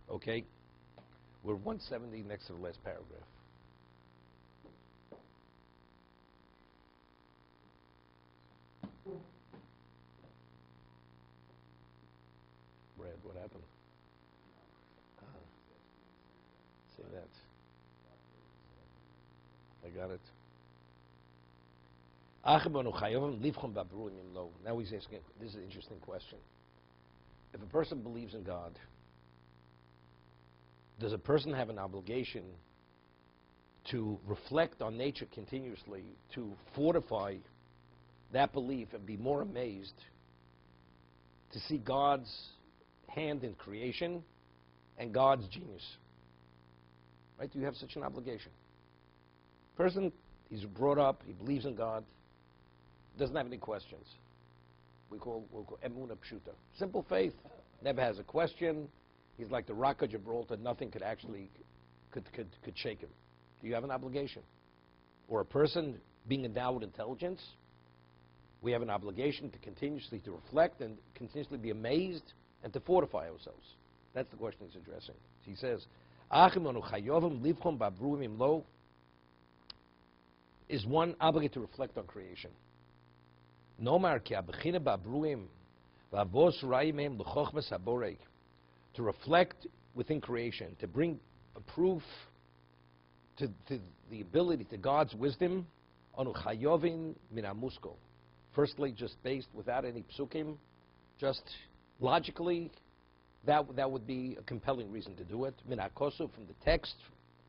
Okay? We're 170 next to the last paragraph. Brad, what happened? Say that. I got it. Now he's asking, this is an interesting question. If a person believes in God, does a person have an obligation to reflect on nature continuously, to fortify that belief and be more amazed to see God's hand in creation and God's genius? Right? Do you have such an obligation? Person, he's brought up, he believes in God, doesn't have any questions. We'll call emuna pshuta. Simple faith, never has a question. He's like the rock of Gibraltar, nothing could actually could shake him. Do you have an obligation? Or a person being endowed with intelligence, we have an obligation to continuously to reflect and continuously be amazed and to fortify ourselves. That's the question he's addressing. He says, is one obligated to reflect on creation? To reflect within creation, to bring a proof to the ability to God's wisdom, firstly, just based without any psukim, just logically, that would be a compelling reason to do it. Min hakosu, from the text,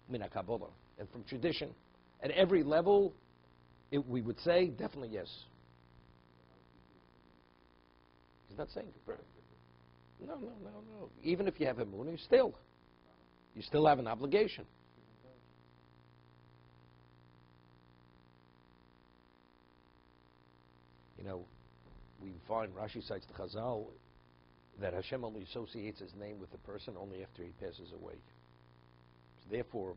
min hakabbalah, and from tradition. At every level, we would say, definitely yes. He's not saying, no. Even if you have emunah, you still have an obligation. You know, we find Rashi cites the Chazal that Hashem only associates his name with the person only after he passes away. So therefore,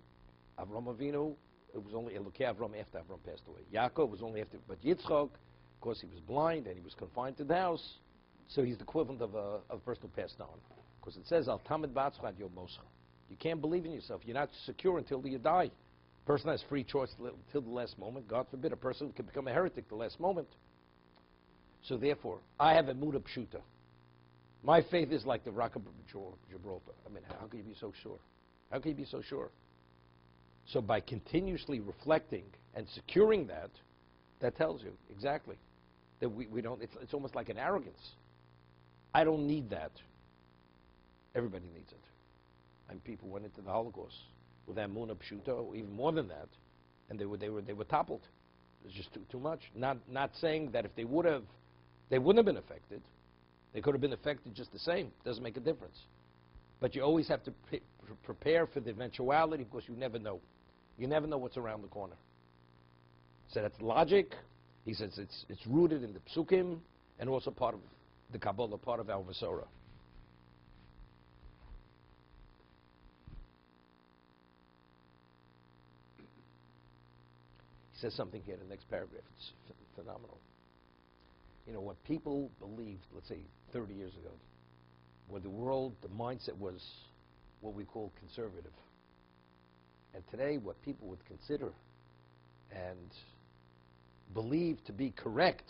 Avram Avinu, it was only Elokei Avram after Avram passed away. Yaakov was only after, but Yitzchak, of course, he was blind and he was confined to the house, so he's the equivalent of a person who passed on. Because it says, Al Tamid Batzcha Ad Yom Moscha. You can't believe in yourself. You're not secure until you die. A person has free choice till the last moment. God forbid a person can become a heretic the last moment. So therefore, I have a muda pshuta. My faith is like the rock of Gibraltar. I mean, how can you be so sure? How can you be so sure? So by continuously reflecting and securing that, that tells you exactly that we don't, it's almost like an arrogance. I don't need that. Everybody needs it. And people went into the Holocaust with emunah pshuta, or even more than that, and they were toppled. It was just too much. Not saying that if they would have, they wouldn't have been affected. They could have been affected just the same. Doesn't make a difference. But you always have to prepare for the eventuality, because you never know. You never know what's around the corner. So that's logic. He says it's rooted in the psukim and also part of the Kabbalah, part of our Vasora. He says something here in the next paragraph. It's phenomenal. You know, what people believed, let's say 30 years ago, where the world, the mindset was what we call conservative. And today, what people would consider and believe to be correct,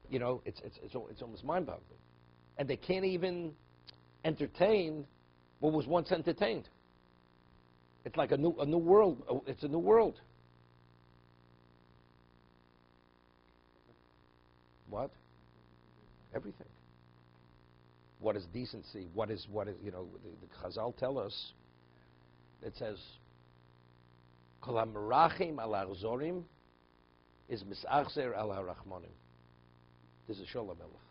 you know, it's almost mind-boggling. And they can't even entertain what was once entertained. It's like a new world. It's a new world. What? Everything. What is decency? What is, you know, the Chazal tell us, it says, Kol ha-merachim al ha-zorim is misachzer al ha-rachmanim. This is Sholem Melech.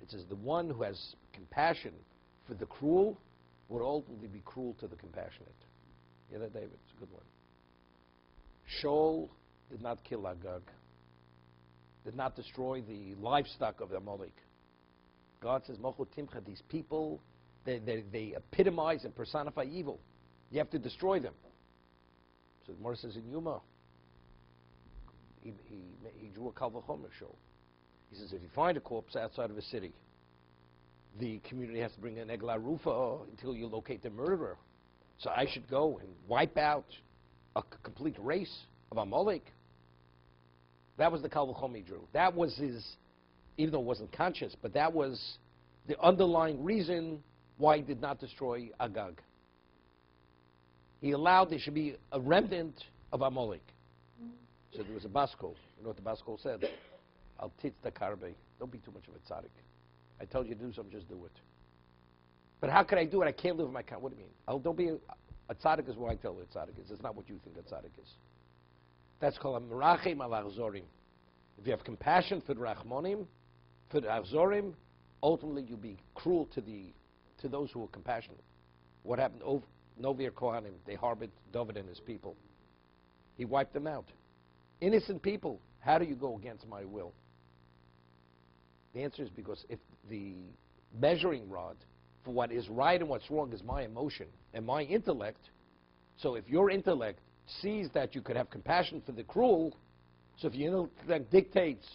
It says, the one who has compassion for the cruel would ultimately be cruel to the compassionate. Yeah, that, David, it's a good one. Shaul did not kill Agag, did not destroy the livestock of Amalek. God says, Mochu Timcha, these people, they epitomize and personify evil. You have to destroy them. So the Gemara says in Yuma, he drew a Kal V'chomer show. He says, if you find a corpse outside of a city, the community has to bring an egla rufa until you locate the murderer. So I should go and wipe out a complete race of Amalek. That was the Kal V'chol he drew. That was his, even though it wasn't conscious, but that was the underlying reason why he did not destroy Agag. He allowed there should be a remnant of Amalek. So there was a Baskol. You know what the Baskol said? Al titz da karbe. Don't be too much of a tzaddik. I told you to do something, just do it. But how could I do it? I can't live in my country. What do you mean? Don't be a tzaddik is what I tell you a tzaddik is. It's not what you think a tzaddik is. That's called a merachim al achzorim. If you have compassion for the rachmonim, for the achzorim, ultimately you'll be cruel to those who are compassionate. What happened? Novir Kohanim, they harbored David and his people. He wiped them out. Innocent people. How do you go against my will? The answer is because if the measuring rod for what is right and what's wrong is my emotion and my intellect, so if your intellect sees that you could have compassion for the cruel, so if your intellect dictates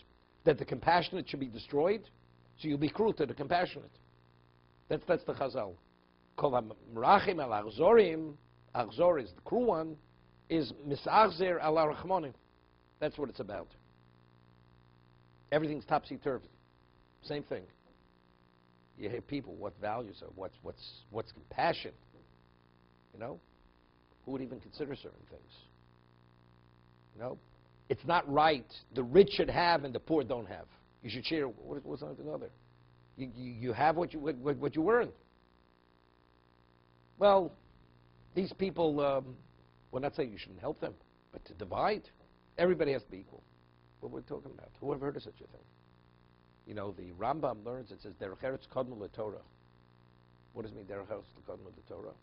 that the compassionate should be destroyed, so you'll be cruel to the compassionate. That's the Chazal. Kol ha-merachim al achzorim, achzor is the cruel one, is misachzer al rachmonim. That's what it's about. Everything's topsy-turvy. Same thing. You hear people, what values are, what's compassion? You know? Who would even consider certain things? You know? It's not right. The rich should have and the poor don't have. You should share what's on another. You have what you earn. Well, these people, we're not saying you shouldn't help them, but to divide, everybody has to be equal. What we're talking about. Who ever heard of such a thing? You know, the Rambam learns, it says, Derech Eretz Kodmu LeTorah. What does it mean, Derech Eretz Kodmu LeTorah?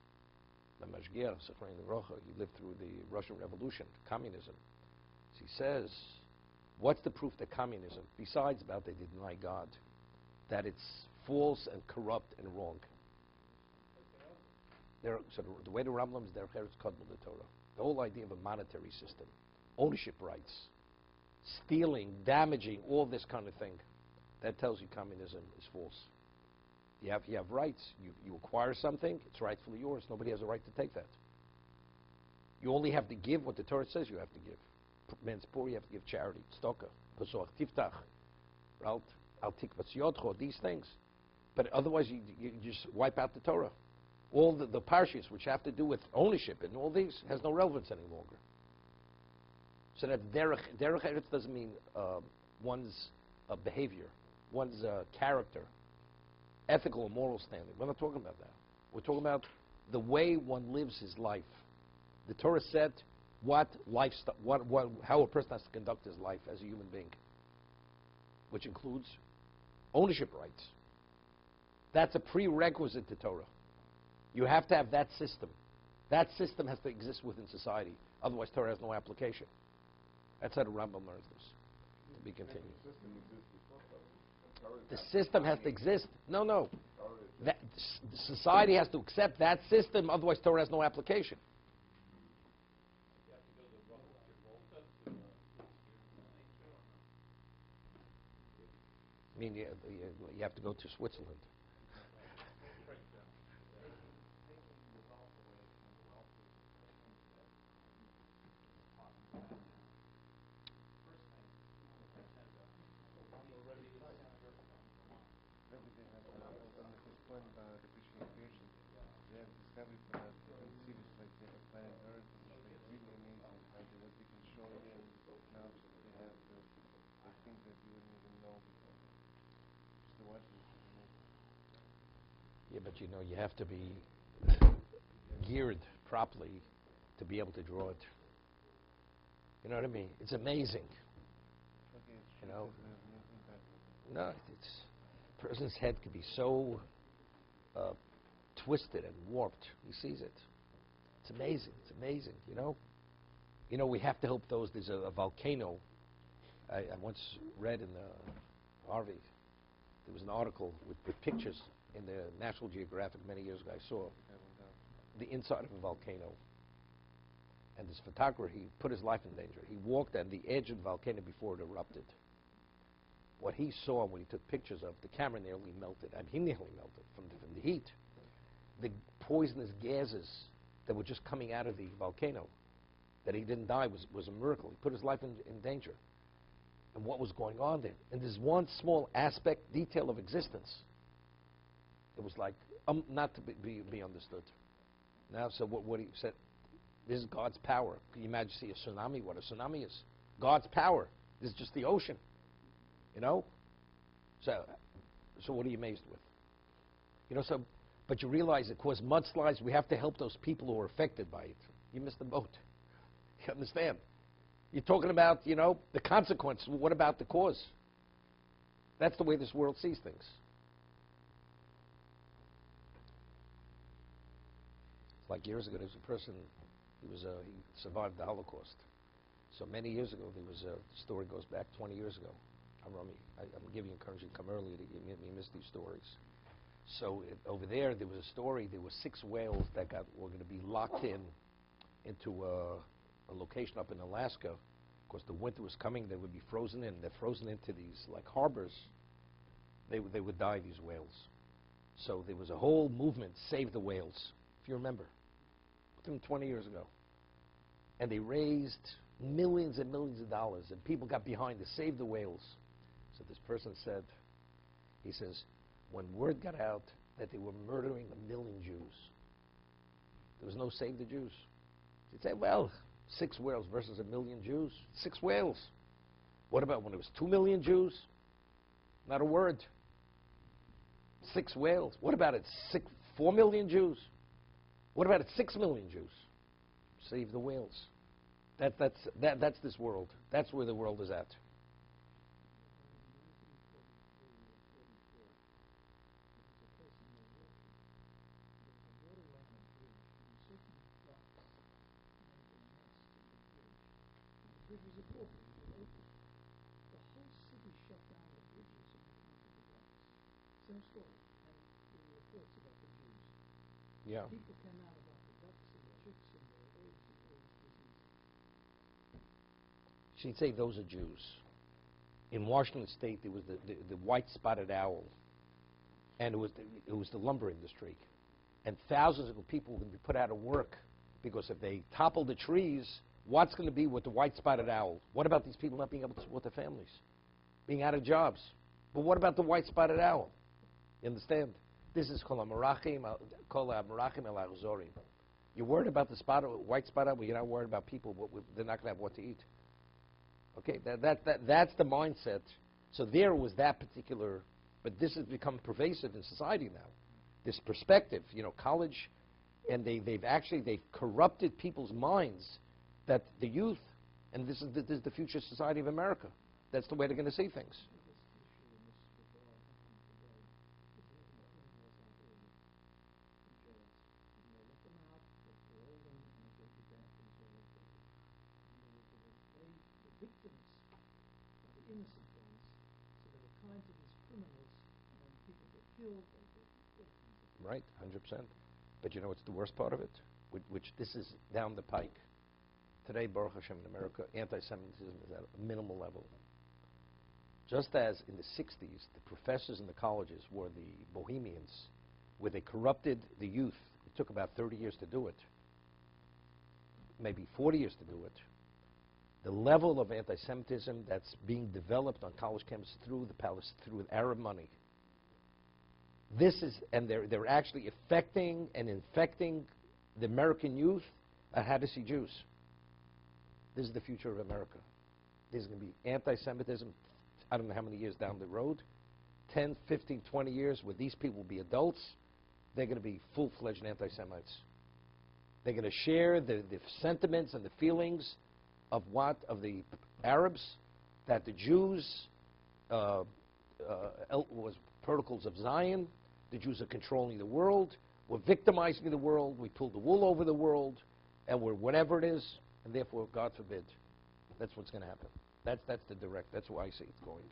The Mashgiach, Sechrein Rocha, he lived through the Russian Revolution, communism. So he says, what's the proof that communism, besides about they deny God, that it's false and corrupt and wrong? So the way the Rambam is Derech Eretz Kodmu LeTorah. The whole idea of a monetary system, ownership rights, stealing, damaging, all this kind of thing, that tells you communism is false. You have rights. You acquire something, it's rightfully yours. Nobody has a right to take that. You only have to give what the Torah says you have to give. Man's poor, you have to give charity, tzedakah, pesoach tiftach, right? Al tikvat yodcho, these things. But otherwise, you just wipe out the Torah. All the parshas which have to do with ownership and all these has no relevance any longer. So that derech eretz doesn't mean one's behavior, one's character, ethical or moral standing. We're not talking about that. We're talking about the way one lives his life. The Torah said how a person has to conduct his life as a human being, which includes ownership rights. That's a prerequisite to Torah. You have to have that system. That system has to exist within society. Otherwise, Torah has no application. That's how the Rambam learns this. To be continued. The system has to exist. No. Society has to accept that system. Otherwise, Torah has no application. I mean, you have to go to Switzerland. Yeah, but you know, you have to be geared properly to be able to draw it. You know what I mean? It's amazing. You know? No, it's a person's head could be so twisted and warped. He sees it. It's amazing. It's amazing, you know? You know, we have to help those. There's a volcano. I once read in the Harvey, there was an article with pictures in the National Geographic many years ago. I saw the inside of a volcano. And this photographer, he put his life in danger. He walked on the edge of the volcano before it erupted. what he saw when he took pictures of, the camera nearly melted. I mean, he nearly melted from the heat. The poisonous gases that were just coming out of the volcano, that he didn't die was a miracle. He put his life in danger. And what was going on there? And there's one small aspect, detail of existence. It was like, not to be understood. Now, so what he said, this is God's power. Can you imagine, see a tsunami? What a tsunami is. God's power. This is just the ocean. You know? So what are you amazed with? You know, so, but you realize it caused mudslides. We have to help those people who are affected by it. You missed the boat. You understand? You're talking about, you know, the consequence. What about the cause? That's the way this world sees things. It's like years ago, there was a person, he survived the Holocaust. So many years ago, there was a story goes back 20 years ago. I'm giving you encouragement, come early, you miss these stories. So over there was a story, there were 6 whales that were going to be locked into a location up in Alaska. Of course, the winter was coming, they would be frozen in. They're frozen into these, like, harbors. They would die, these whales. So there was a whole movement, Save the Whales, if you remember, within 20 years ago. And they raised millions and millions of dollars, and people got behind to save the whales. So this person said, he says, when word got out that they were murdering 1 million Jews, there was no Save the Jews. He'd say, well, 6 whales versus 1 million Jews, 6 whales. What about when it was 2 million Jews? Not a word. 6 whales. What about it? 4 million Jews? What about it? 6 million Jews? Save the whales. That's this world. That's where the world is at. Yeah. People came out about the ducks and the chicks and the eggs and all this disease. She'd say those are Jews. In Washington State, there was the white-spotted owl, and it was the lumber industry, and thousands of people were going to be put out of work because if they topple the trees, what's going to be with the white-spotted owl? What about these people not being able to support their families, being out of jobs? But what about the white-spotted owl? You understand? This is called a merachim al azorim. You're worried about the white spotted owl, but you're not worried about people. They're not going to have what to eat. Okay, that's the mindset. So there was that particular, but this has become pervasive in society now. This perspective, you know, college, and they've corrupted people's minds that the youth, and this is the future society of America. That's the way they're going to see things. Right, 100%. But you know what's the worst part of it? Which this is down the pike. Today, Baruch Hashem, in America, anti-Semitism is at a minimal level. Just as in the 60s, the professors in the colleges were the bohemians, where they corrupted the youth. It took about 30 years to do it, maybe 40 years to do it. The level of anti-Semitism that's being developed on college campuses through Arab money. This is, and they're actually affecting and infecting the American youth on how to see Jews. This is the future of America. There's going to be anti-Semitism, I don't know how many years down the road, 10, 15, 20 years, where these people will be adults, they're going to be full-fledged anti-Semites. They're going to share the sentiments and the feelings of the Arabs, that the Jews was protocols of Zion, the Jews are controlling the world, we're victimizing the world, we pull the wool over the world, and we're whatever it is, and therefore, God forbid, that's what's going to happen. That's the direct, that's why I see it's going.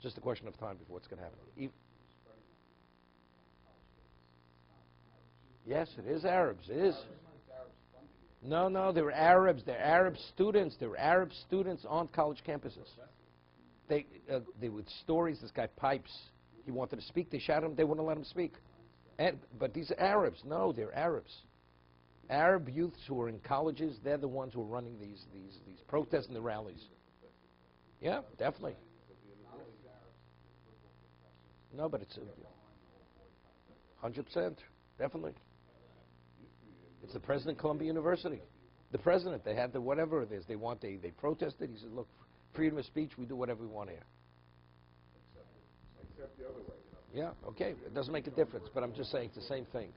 Just a question of time before it's going to happen. Yes, it is Arabs, it is. No, they're Arabs. They're Arab students. They're Arab students on college campuses. They with stories. This guy pipes. He wanted to speak. They shot him. They wouldn't let him speak. But these are Arabs. No, they're Arabs. Arab youths who are in colleges, they're the ones who are running these protests and the rallies. Yeah, definitely. No, but it's 100%, definitely. It's the president of Columbia University. The president, they had the whatever it is. They protested. He said, look, freedom of speech, we do whatever we want here. Except the other way. Yeah, okay. It doesn't make a difference, but I'm just saying it's the same thing.